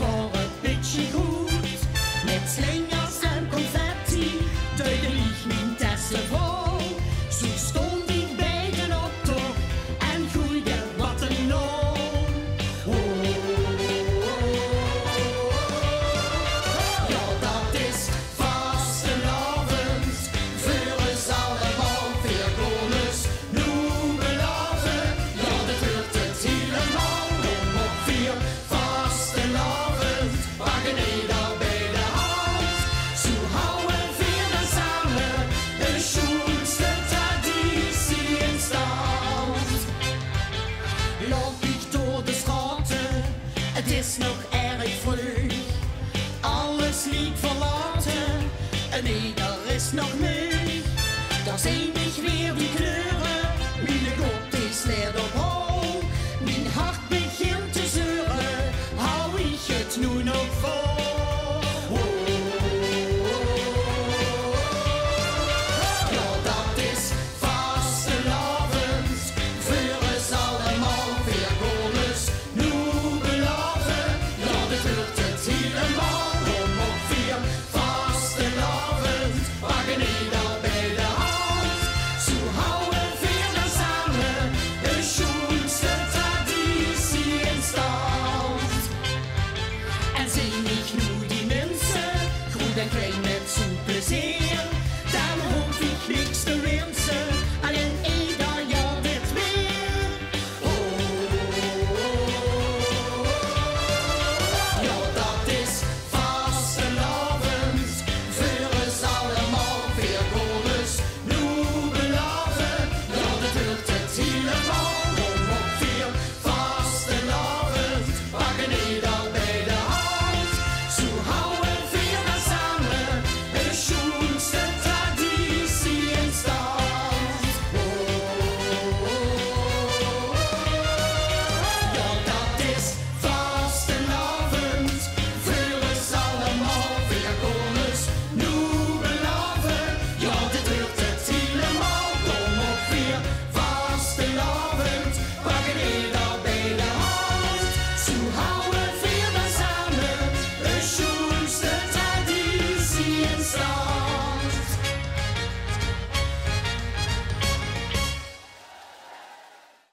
war een beetje goed. Met slingers en confetti duidde ik mijn tassen vol. Zo stond ik bij de auto en groeide wat een nul. Ja, dat is vastelavond, voor ons allemaal veel bonus. Nu beloven, ja, dat hoort het helemaal om op vier. Vastelavond, pakken ieder bij de hand. Zo houden we dan samen de schoonste traditie in stand. Loop ik door de straten, het is nog erg vroeg. Alles liep verlaten en ieder is nog moe. Daar zijn ik weer die kleuren, mijn